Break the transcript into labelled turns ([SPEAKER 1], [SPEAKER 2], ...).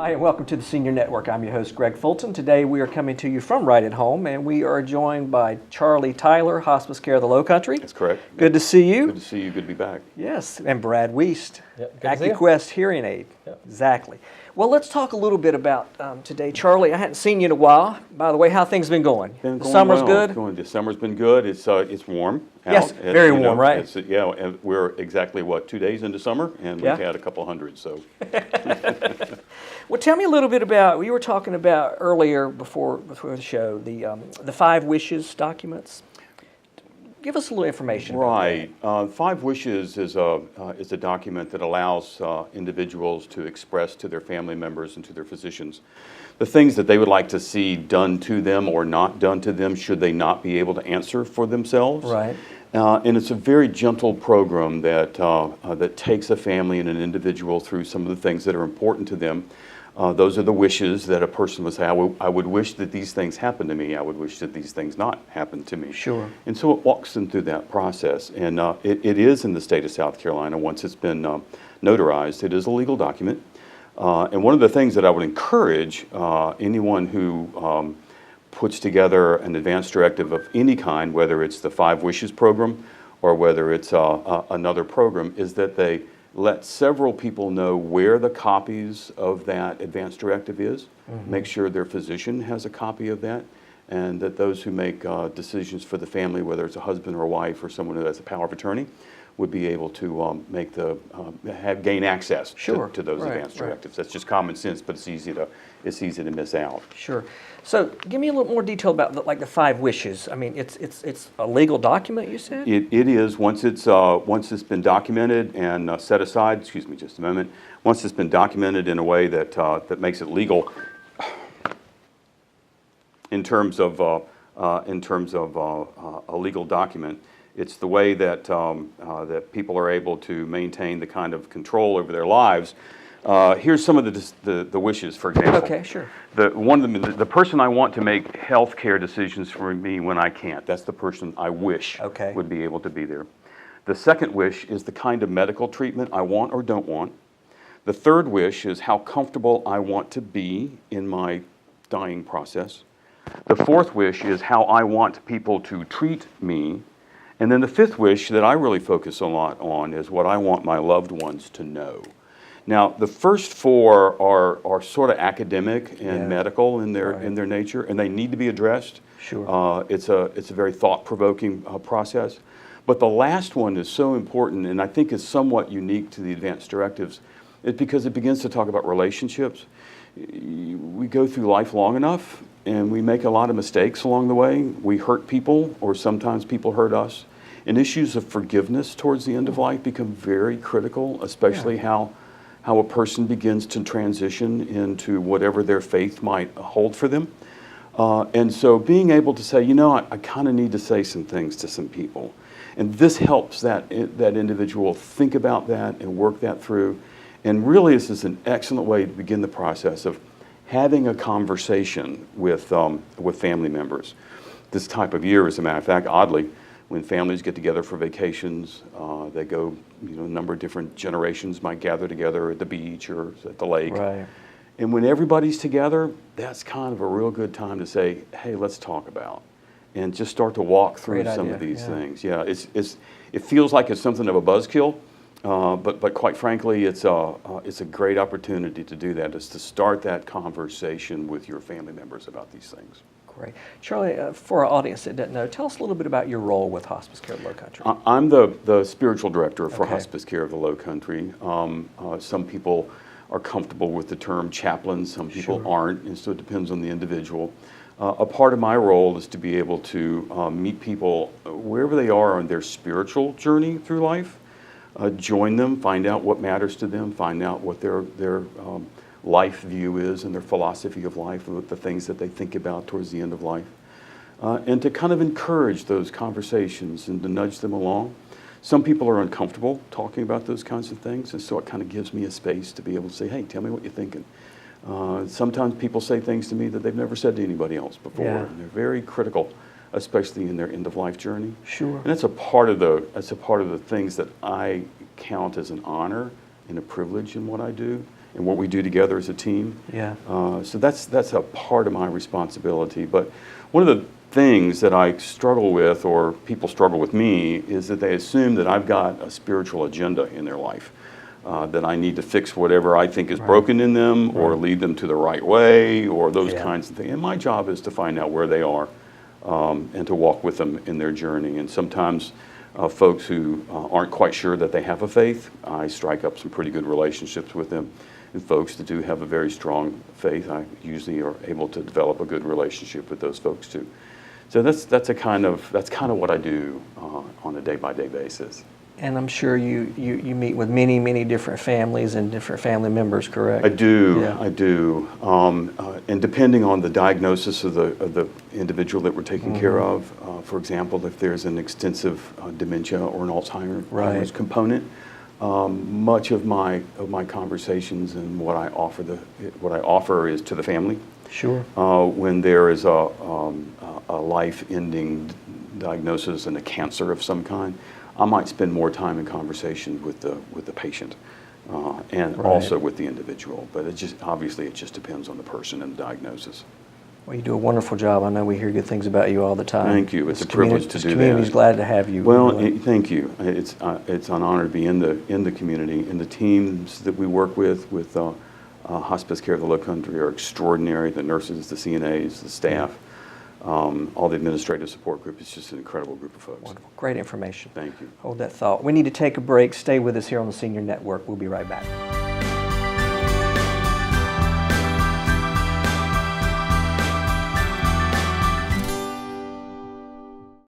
[SPEAKER 1] Hi, and welcome to the Senior Network. I'm your host, Greg Fulton. Today we are coming to you from right at home, and we are joined by Charlie Tyler, Hospice Care of the Lowcountry.
[SPEAKER 2] That's correct.
[SPEAKER 1] Good to see you.
[SPEAKER 2] Good to see you. Good to be back.
[SPEAKER 1] Yes, and Brad Wiest,
[SPEAKER 3] Yep, good to see you.
[SPEAKER 1] AccuQuest Hearing Aid.
[SPEAKER 3] Yep.
[SPEAKER 1] Exactly. Well, let's talk a little bit about today. Charlie, I hadn't seen you in a while. By the way, how things been going?
[SPEAKER 2] Been
[SPEAKER 1] The
[SPEAKER 2] going
[SPEAKER 1] summer's
[SPEAKER 2] well.
[SPEAKER 1] good?
[SPEAKER 2] The summer's been good. It's warm out.
[SPEAKER 1] Yes, very warm, right?
[SPEAKER 2] Yeah, and we're exactly, 2 days into summer, and we've had a couple hundred, so.
[SPEAKER 1] Well, tell me a little bit about, we were talking about earlier before the show, the 5 Wishes documents. Give us a little information about
[SPEAKER 2] Right. 5 Wishes is a document that allows individuals to express to their family members and to their physicians the things that they would like to see done to them or not done to them should they not be able to answer for themselves.
[SPEAKER 1] Right.
[SPEAKER 2] And it's a very gentle program that takes a family and an individual through some of the things that are important to them. Those are the wishes that a person would say, I would wish that these things happened to me. I would wish that these things not happen to me.
[SPEAKER 1] Sure.
[SPEAKER 2] And so it walks them through that process. And it is in the state of South Carolina, once it's been notarized, it is a legal document. And one of the things that I would encourage anyone who puts together an advance directive of any kind, whether it's the 5 Wishes program or whether it's another program, is that they let several people know where the copies of that advance directive is, make sure their physician has a copy of that, and that those who make decisions for the family, whether it's a husband or a wife or someone who has a power of attorney, would be able to gain access to those advance directives. That's just common sense, but it's easy to miss out.
[SPEAKER 1] Sure. So give me a little more detail about the 5 Wishes. I mean, it's a legal document, you said?
[SPEAKER 2] It is, once it's been documented and set aside, excuse me just a moment, once it's been documented in a way that makes it legal in terms of a legal document, it's the way that that people are able to maintain the kind of control over their lives. Here's some of the wishes, for example.
[SPEAKER 1] Okay, sure.
[SPEAKER 2] The person I want to make health care decisions for me when I can't, that's the person I wish would be able to be there. The second wish is the kind of medical treatment I want or don't want. The third wish is how comfortable I want to be in my dying process. The fourth wish is how I want people to treat me. And then the fifth wish that I really focus a lot on is what I want my loved ones to know. Now, the first 4 are sort of academic and medical in their nature, and they need to be addressed.
[SPEAKER 1] Sure.
[SPEAKER 2] It's a very thought-provoking process. But the last one is so important, and I think is somewhat unique to the advance directives, because it begins to talk about relationships. We go through life long enough, and we make a lot of mistakes along the way. We hurt people, or sometimes people hurt us. And issues of forgiveness towards the end of life become very critical, especially how a person begins to transition into whatever their faith might hold for them. And so being able to say, I kind of need to say some things to some people. And this helps that individual think about that and work that through. And really, this is an excellent way to begin the process of having a conversation with family members. This type of year, as a matter of fact, oddly, when families get together for vacations, they go, a number of different generations might gather together at the beach or at the lake.
[SPEAKER 1] Right.
[SPEAKER 2] And when everybody's together, that's kind of a real good time to say, hey, let's talk about, and just start to walk through some of these things. Yeah, it feels like it's something of a buzzkill, but quite frankly, it's a great opportunity to do that, is to start that conversation with your family members about these things.
[SPEAKER 1] Great. Charlie, for our audience that doesn't know, tell us a little bit about your role with Hospice Care of the Lowcountry.
[SPEAKER 2] I'm the spiritual director for Hospice Care of the Lowcountry. Some people are comfortable with the term chaplain, some people aren't, and so it depends on the individual. A part of my role is to be able to meet people wherever they are on their spiritual journey through life, join them, find out what matters to them, find out what their life view is and their philosophy of life, and the things that they think about towards the end of life, and to kind of encourage those conversations and to nudge them along. Some people are uncomfortable talking about those kinds of things, and so it kind of gives me a space to be able to say, hey, tell me what you're thinking. Sometimes people say things to me that they've never said to anybody else before, and they're very critical, especially in their end-of-life journey.
[SPEAKER 1] Sure.
[SPEAKER 2] And that's a part of the things that I count as an honor and a privilege in what I do, and what we do together as a team.
[SPEAKER 1] Yeah.
[SPEAKER 2] So that's a part of my responsibility. But one of the things that I struggle with, or people struggle with me, is that they assume that I've got a spiritual agenda in their life, that I need to fix whatever I think is broken in them, or lead them to the right way, or those kinds of things. And my job is to find out where they are and to walk with them in their journey. And sometimes folks who aren't quite sure that they have a faith, I strike up some pretty good relationships with them. And folks that do have a very strong faith, I usually are able to develop a good relationship with those folks too. So that's kind of what I do on a day-by-day basis.
[SPEAKER 1] And I'm sure you meet with many, many different families and different family members, correct?
[SPEAKER 2] I do,
[SPEAKER 1] Yeah.
[SPEAKER 2] I do. And depending on the diagnosis of the individual that we're taking care of, for example, if there's an extensive dementia or an Alzheimer's component, much of my conversations and what I offer is to the family.
[SPEAKER 1] Sure.
[SPEAKER 2] When there is a life-ending diagnosis and a cancer of some kind, I might spend more time in conversation with the patient and also with the individual. But obviously it just depends on the person and the diagnosis.
[SPEAKER 1] Well, you do a wonderful job. I know we hear good things about you all the time.
[SPEAKER 2] Thank you. It's a privilege to do that.
[SPEAKER 1] The community's glad to have you.
[SPEAKER 2] Well, thank you. It's an honor to be in the community, and the teams that we work with hospice care of the Lowcountry are extraordinary. The nurses, the CNAs, the staff, all the administrative support group. It's just an incredible group of folks.
[SPEAKER 1] Wonderful. Great information.
[SPEAKER 2] Thank you.
[SPEAKER 1] Hold that thought. We need to take a break. Stay with us here on the Senior Network. We'll be right back.